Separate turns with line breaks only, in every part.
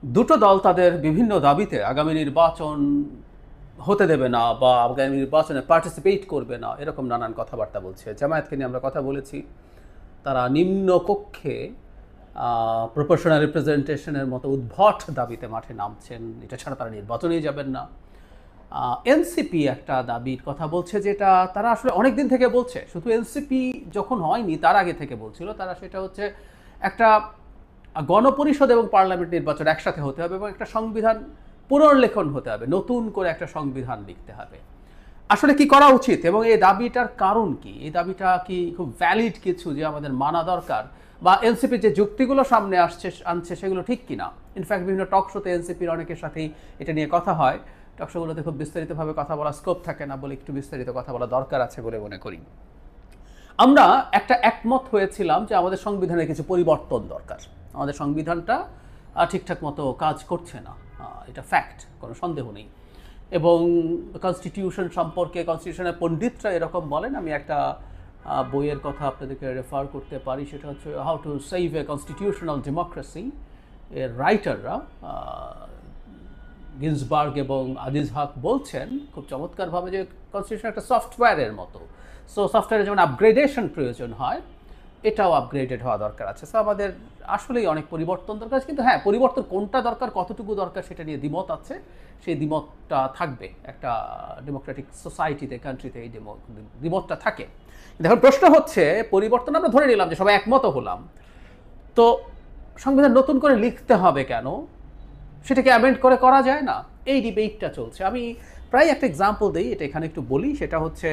দুটো দল তাদের বিভিন্ন দাবিতে আগামী নির্বাচন হতে দেবে না বা আগামী নির্বাচনে পার্টিসিপেট করবে না, এরকম নানান কথাবার্তা বলছে। জামায়াতকে নিয়ে আমরা কথা বলেছি, তারা নিম্ন কক্ষে প্রপোর্শনাল রিপ্রেজেন্টেশনের মতো উদ্ভট দাবিতে মাঠে নামছেন, এটা ছাড়া তারা নির্বাচনেই যাবেন না। এনসিপি একটা দাবির কথা বলছে, যেটা তারা আসলে অনেক দিন থেকে বলছে, শুধু এনসিপি যখন হয়নি তার আগে থেকে বলছিল তারা, সেটা হচ্ছে একটা গণপরিষদ এবং পার্লামেন্ট নির্বাচন একসাথে হতে হবে এবং একটা সংবিধান পুনর্লেখন হতে হবে, নতুন করে একটা সংবিধান লিখতে হবে। আসলে কি করা উচিত এবং এই দাবিটার কারণ কি, এই দাবিটা কি খুব ভ্যালিড কিছু যে আমাদের মানা দরকার, বা এনসিপি যে যুক্তিগুলো সামনে আনছে সেগুলো ঠিক কিনা? ইনফ্যাক্ট বিভিন্ন টক শোতে এনসিপির অনেকের সাথেই এটা নিয়ে কথা হয়। টক শোগুলোতে খুব বিস্তারিতভাবে কথা বলা স্কোপ থাকে না বলে একটু বিস্তারিত কথা বলা দরকার আছে বলে মনে করি। আমরা একটা একমত হয়েছিলাম যে আমাদের সংবিধানের কিছু পরিবর্তন দরকার। আমাদের সংবিধানটা ঠিকঠাক মতো কাজ করছে না, এটা ফ্যাক্ট, কোনো সন্দেহ নেই। এবং কনস্টিটিউশন সম্পর্কে কনস্টিটিউশনের পণ্ডিতরা এরকম বলেন, আমি একটা বইয়ের কথা আপনাদেরকে রেফার করতে পারি, সেটা হচ্ছে how to save A constitutional democracy. এর রাইটাররা গিন্সবার্গ এবং আজিজ হক বলছেন খুব চমৎকারভাবে যে কনস্টিটিউশন একটা সফটওয়্যারের মতো। সো সফটওয়্যারে যেমন আপগ্রেডেশন প্রয়োজন হয়, এটাও আপগ্রেডেড হওয়া দরকার আছে। সো আমাদের আসলেই অনেক পরিবর্তন দরকার আছে, কিন্তু হ্যাঁ, পরিবর্তন কোনটা দরকার, কতটুকু দরকার, সেটা নিয়ে দ্বিমত আছে। সেই দ্বিমতটা থাকবে একটা ডেমোক্রেটিক সোসাইটিতে, কান্ট্রিতে এই দ্বিমতটা থাকে। দেখুন, প্রশ্ন হচ্ছে পরিবর্তন আমরা ধরে নিলাম যে সবাই একমত হলাম, তো সংবিধান নতুন করে লিখতে হবে কেন? সেটাকে অ্যামেন্ড করে করা যায় না? এই ডিবেটটা চলছে। আমি প্রায় একটা এক্সাম্পল দিই, এটা এখানে একটু বলি। সেটা হচ্ছে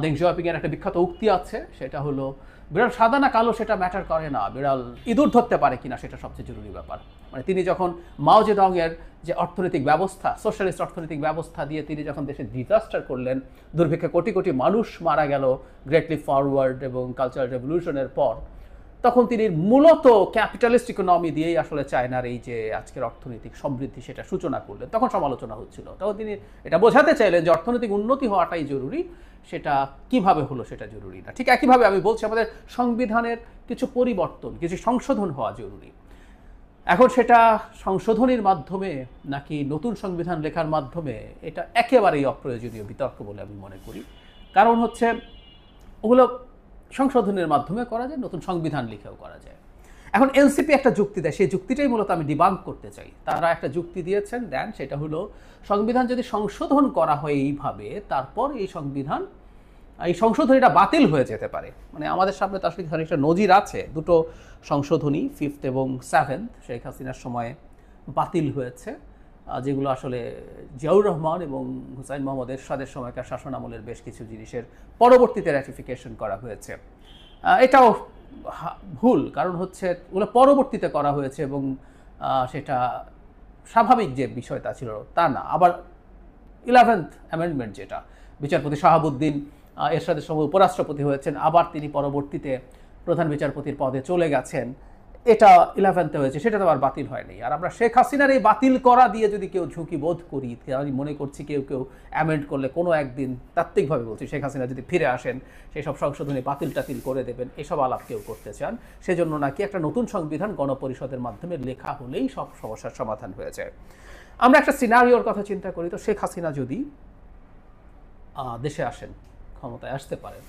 দেং জিয়াওপিংয়ের একটা বিখ্যাত উক্তি আছে, সেটা হলো বিড়াল সাদা না কালো সেটা ম্যাটার করে না, বিড়াল ইঁদুর ধরতে পারে কিনা সেটা সবচেয়ে জরুরি ব্যাপার। মানে তিনি যখন মাও জেডংয়ের যে অর্থনৈতিক ব্যবস্থা, সোশ্যালিস্ট অর্থনৈতিক ব্যবস্থা দিয়ে তিনি যখন দেশে ডিজাস্টার করলেন, দুর্ভিক্ষে কোটি কোটি মানুষ মারা গেল গ্রেটলি ফরওয়ার্ড এবং কালচারাল রেভলিউশনের পর, তখন তিনি মূলত ক্যাপিটালিস্ট ইকোনমি দিয়েই আসলে চায়নার এই যে আজকের অর্থনৈতিক সমৃদ্ধি সেটা সূচনা করলেন। তখন সমালোচনা হচ্ছিল, তখন তিনি এটা বোঝাতে চাইলেন যে অর্থনৈতিক উন্নতি হওয়াটাই জরুরি, সেটা কিভাবে হলো সেটা জরুরি না। ঠিক একইভাবে আমি বলছি আমাদের সংবিধানের কিছু পরিবর্তন, কিছু সংশোধন হওয়া জরুরি। এখন সেটা সংশোধনীর মাধ্যমে নাকি নতুন সংবিধান লেখার মাধ্যমে, এটা একেবারেই অপ্রয়োজনীয় বিতর্ক বলে আমি মনে করি। কারণ হচ্ছে ওগুলো সংশোধনের মাধ্যমে করা যায়, নতুন সংবিধান লিখেও করা যায়। এখন এনসিপি একটা যুক্তি দেয়, সেই যুক্তিটাই মূলত আমি ডিবাঙ্ক করতে চাই। তারা একটা যুক্তি দেন, সেটা হলো সংবিধান যদি সংশোধন করা হয় এইভাবে, তারপর এই সংশোধনীটা বাতিল হয়ে যেতে পারে। মানে আমাদের সামনে তো আসলে একটা নজির আছে, দুটো সংশোধনী 5th এবং 7th শেখ হাসিনার সময়ে বাতিল হয়েছে, যেগুলো আসলে জিয়াউর রহমান এবং হুসাইন মোহাম্মদ এরশাদের সময়কার শাসনামলের বেশ কিছু জিনিসের পরবর্তীতে র্যাটিফিকেশন করা হয়েছে। এটাও ভুল, কারণ হচ্ছে ওগুলো পরবর্তীতে করা হয়েছে এবং সেটা স্বাভাবিক যে বিষয়টা ছিল তা না। আবার 11th অ্যামেন্ডমেন্ট, যেটা বিচারপতি শাহাবুদ্দিন এরশাদের সময় উপরাষ্ট্রপতি হয়েছেন, আবার তিনি পরবর্তীতে প্রধান বিচারপতির পদে চলে গেছেন, এটা 11th হয়েছে, সেটা তো আবার বাতিল হয়নি। আর আমরা শেখ হাসিনার এই বাতিল করা দিয়ে যদি কেউ ঝুঁকি বোধ করি, আমি মনে করছি কেউ অ্যামেন্ড করলে কোনো একদিন, তাত্ত্বিকভাবে বলছি, শেখ হাসিনা যদি ফিরে আসেন, সেই সব সংশোধনী বাতিল করে দেবেন, এসব আলাপ কেউ করতে চান, সেজন্য নাকি একটা নতুন সংবিধান গণপরিষদের মাধ্যমে লেখা হলেই সব সমস্যার সমাধান হয়ে যায়। আমরা একটা সিনারিওর কথা চিন্তা করি, তো শেখ হাসিনা যদি দেশে আসেন, ক্ষমতায় আসতে পারেন,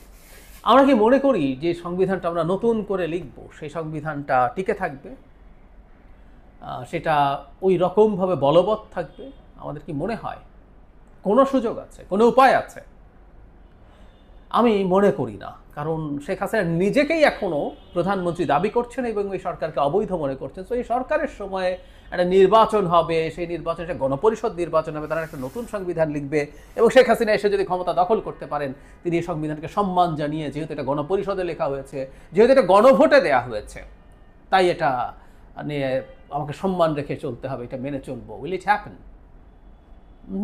আমরা কি মনে করি যে সংবিধানটা আমরা নতুন করে লিখব, সেই সংবিধানটা টিকে থাকবে, সেটা ওই রকমভাবে বলবৎ থাকবে? আমাদের কি মনে হয় কোনো সুযোগ আছে, কোনো উপায় আছে? আমি মনে করি না। কারণ শেখ হাসিনা নিজেকেই এখনও প্রধানমন্ত্রী দাবি করছেন এবং এই সরকারকে অবৈধ মনে করছেন। তো এই সরকারের সময়ে একটা নির্বাচন হবে, সেই নির্বাচনে একটা গণপরিষদ নির্বাচন হবে, তারা একটা নতুন সংবিধান লিখবে এবং শেখ হাসিনা এসে যদি ক্ষমতা দখল করতে পারেন, তিনি এই সংবিধানকে সম্মান জানিয়ে, যেহেতু এটা গণপরিষদে লেখা হয়েছে, যেহেতু এটা গণভোটে দেওয়া হয়েছে, তাই এটা নিয়ে আমাকে সম্মান রেখে চলতে হবে, এটা মেনে চলবো, will it happen?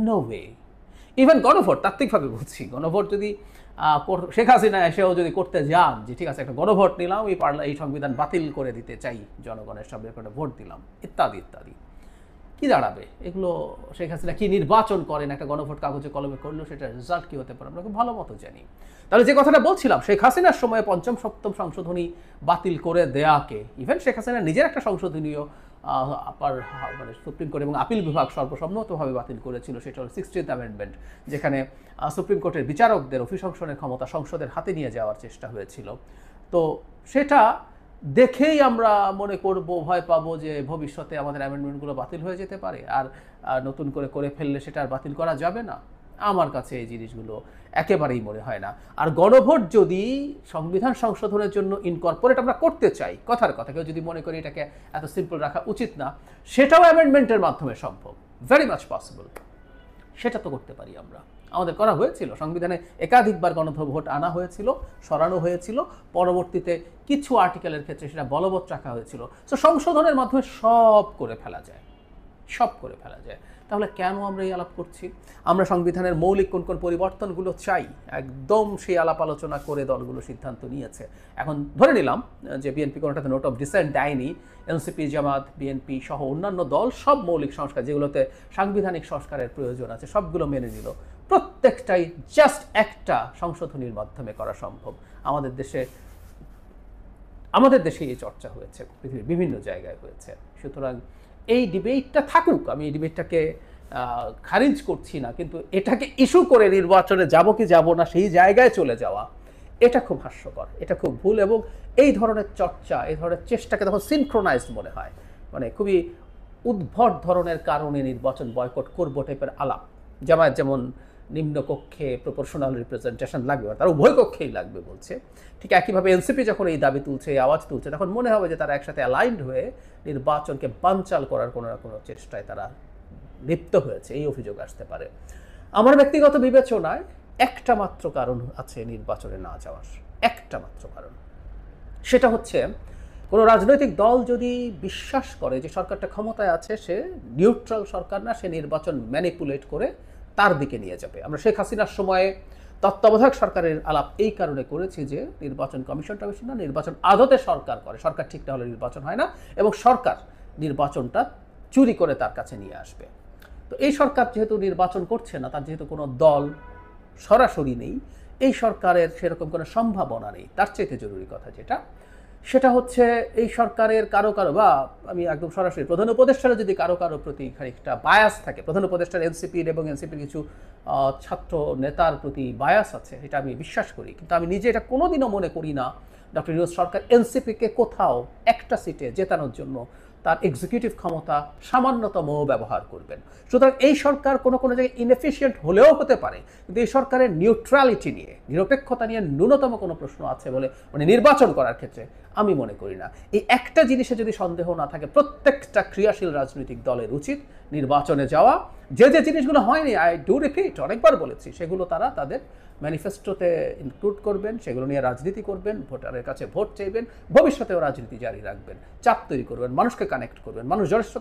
No way. Even গণভোট, তাত্ত্বিকভাবে বলছি, গণভোট যদি শেখ হাসিনা এসেও যদি করতে যান যে ঠিক আছে একটা গণভোট নিলাম, এই সংবিধান বাতিল করে দিতে চাই, জনগণের সামনে একটা ভোট দিলাম, ইত্যাদি ইত্যাদি, কি দাঁড়াবে এগুলো? শেখ হাসিনা কি নির্বাচন করেন, একটা গণভোট কাগজে কলমে করলেও সেটা রেজাল্ট কি হতে পারে আমরা খুব ভালো মতো জানি। তাহলে যে কথাটা বলছিলাম, শেখ হাসিনার সময় পঞ্চম সপ্তম সংশোধনী বাতিল করে দেয়াকে, ইভেন শেখ হাসিনা নিজের একটা সংশোধনীয় আপার মানে সুপ্রিম কোর্ট এবং আপিল বিভাগ সর্বসম্মতভাবে বাতিল করেছিল, সেটা হলো 16th অ্যামেন্ডমেন্ট, যেখানে সুপ্রিম কোর্টের বিচারকদের অভিশংসনের ক্ষমতা সংসদের হাতে নিয়ে যাওয়ার চেষ্টা হয়েছিল। তো সেটা দেখেই আমরা মনে করব, ভয় পাবো যে ভবিষ্যতে আমাদের অ্যামেন্ডমেন্টগুলো বাতিল হয়ে যেতে পারে, আর নতুন করে ফেললে সেটা আর বাতিল করা যাবে না। আমার কাছে এই জিনিসগুলো একেবারেই মনে হয় না। আর গণভোট যদি সংবিধান সংশোধনের জন্য ইনকর্পোরেট আমরা করতে চাই, কথার কথা, কেউ যদি মনে করি এটাকে এত সিম্পল রাখা উচিত না, সেটাও অ্যামেন্ডমেন্টের মাধ্যমে সম্ভব, ভেরি মাচ পসিবল। সেটা তো করতে পারি আমরা, আমাদের করা হয়েছিল। সংবিধানে একাধিকবার গণভোট আনা হয়েছিল, সরানো হয়েছিল, পরবর্তীতে কিছু আর্টিকেলের ক্ষেত্রে সেটা বলবৎ রাখা হয়েছিল। তো সংশোধনের মাধ্যমে সব করে ফেলা যায়, সব করে ফেলা যায়। তাহলে কেন আমরা এই আলাপ করছি? আমরা সংবিধানের মৌলিক কোন কোন পরিবর্তনগুলো চাই, একদম সেই আলাপ আলোচনা করে দলগুলো সিদ্ধান্ত নিয়েছে। এখন ধরে নিলাম যে বিএনপি কোনোটাতে নোট অফ ডিসেন্ট দেয়নি, এনসিপি, জামাত, বিএনপি সহ অন্যান্য দল সব মৌলিক সংস্কার যেগুলোতে সাংবিধানিক সংস্কারের প্রয়োজন আছে সবগুলো মেনে নিল। প্রত্যেকটাই জাস্ট একটা সংশোধনীর মাধ্যমে করা সম্ভব। আমাদের দেশে এই চর্চা হয়েছে, পৃথিবীর বিভিন্ন জায়গায় হয়েছে। সুতরাং এই ডিবেটটা থাকুক, আমি এই ডিবেটটাকে খারিজ করছি না, কিন্তু এটাকে ইস্যু করে নির্বাচনে যাব কি যাব না সেই জায়গায় চলে যাওয়া, এটা খুব হাস্যকর, এটা খুব ভুল। এবং এই ধরনের চর্চা, এই ধরনের চেষ্টাকে তখন সিনক্রোনাইজড মনে হয়, মানে খুবই উদ্ভট ধরনের কারণে নির্বাচন বয়কট করবো টাইপের আলাপ। জামায়াত যেমন নিম্নকক্ষে প্রপোর্শনাল রিপ্রেজেন্টেশন লাগবে, তারা উভয় কক্ষেই লাগবে বলছে, ঠিক একইভাবে এনসিপি যখন এই দাবি তুলছে, এই আওয়াজ তুলছে, তখন মনে হবে যে তারা একসাথে অ্যালাইন্ড হয়ে নির্বাচনকে বানচাল করার কোনো না কোনো চেষ্টায় তারা লিপ্ত হয়েছে, এই অভিযোগ আসতে পারে। আমার ব্যক্তিগত বিবেচনায় একটা মাত্র কারণ আছে নির্বাচনে না যাওয়ার, একটা মাত্র কারণ। সেটা হচ্ছে কোনো রাজনৈতিক দল যদি বিশ্বাস করে যে সরকারটা ক্ষমতায় আছে, সে নিউট্রাল সরকার না, সে নির্বাচন ম্যানিপুলেট করে তার দিকে নিয়ে যাবে। আমরা শেখ হাসিনার সময়ে তত্ত্বাবধায়ক সরকারের আলাপ এই কারণে করেছি যে নির্বাচন কমিশন টমিশন না, নির্বাচন আদতে সরকার করে, সরকার ঠিক না হলে নির্বাচন হয় না, এবং সরকার নির্বাচনটা চুরি করে তার কাছে নিয়ে আসবে। তো এই সরকার যেহেতু নির্বাচন করছে না, তার যেহেতু কোনো দল সরাসরি নেই, এই সরকারের সেরকম কোনো সম্ভাবনা নেই। তার চাইতে জরুরি কথা সেটা হচ্ছে এই সরকারের কারো বা আমি একদম সরাসরি প্রধান উপদেষ্টারা যদি কারো প্রতি খানিকটা বায়াস থাকে, প্রধান উপদেষ্টার এনসিপির এবং এনসিপির কিছু ছাত্র নেতার প্রতি বায়াস আছে, এটা আমি বিশ্বাস করি, কিন্তু আমি নিজে এটা কোনোদিনও মনে করি না ডক্টর ইউনূস সরকার এনসিপিকে কোথাও একটা সিটে জেতানোর জন্য তার এক্সিকিউটিভ ক্ষমতা সামান্যতম ব্যবহার করবেন। সুতরাং এই সরকার কোনো জায়গায় ইনএফিশিয়েন্ট হলেও হতে পারে, কিন্তু এই সরকারের নিউট্রালিটি নিয়ে, নিরপেক্ষতা নিয়ে ন্যূনতম কোনো প্রশ্ন আছে বলে মানে নির্বাচন করার ক্ষেত্রে আমি মনে করি না। এই একটা জিনিসে যদি সন্দেহ না থাকে, প্রত্যেকটা ক্রিয়াশীল রাজনৈতিক দলের উচিত নির্বাচনে যাওয়া। যে জিনিসগুলো হয়নি, আই ডু রিপিট, অনেকবার বলেছি, সেগুলো তারা তাদের ম্যানিফেস্টোতে ইনক্লুড করবেন, সেগুলো নিয়ে রাজনীতি করবেন, ভোটারের কাছে ভোট চাইবেন, ভবিষ্যতেও রাজনীতি জারি রাখবেন, চাপ তৈরি করবেন, মানুষকে কানেক্ট করবেন। মানুষ যথেষ্ট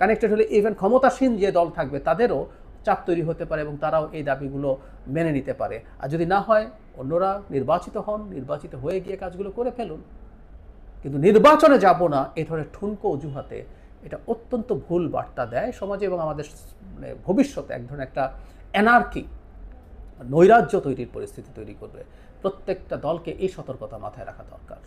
কানেক্টেড হলে ইভেন ক্ষমতাসীন যে দল থাকবে তাদেরও চাপ তৈরি হতে পারে এবং তারাও এই দাবিগুলো মেনে নিতে পারে। আর যদি না হয়, অন্যরা নির্বাচিত হন, নির্বাচিত হয়ে গিয়ে কাজগুলো করে ফেলুন। কিন্তু নির্বাচনে যাব না এই ধরনের ঠুনকো অজুহাতে, এটা অত্যন্ত ভুল বার্তা দেয় সমাজে এবং আমাদের মানে ভবিষ্যতে এক ধরনের একটা অ্যানার্কি, নৈরাজ্য তৈরির পরিস্থিতি তৈরি করবে। প্রত্যেকটা দলকে এই সতর্কতা মাথায় রাখা দরকার।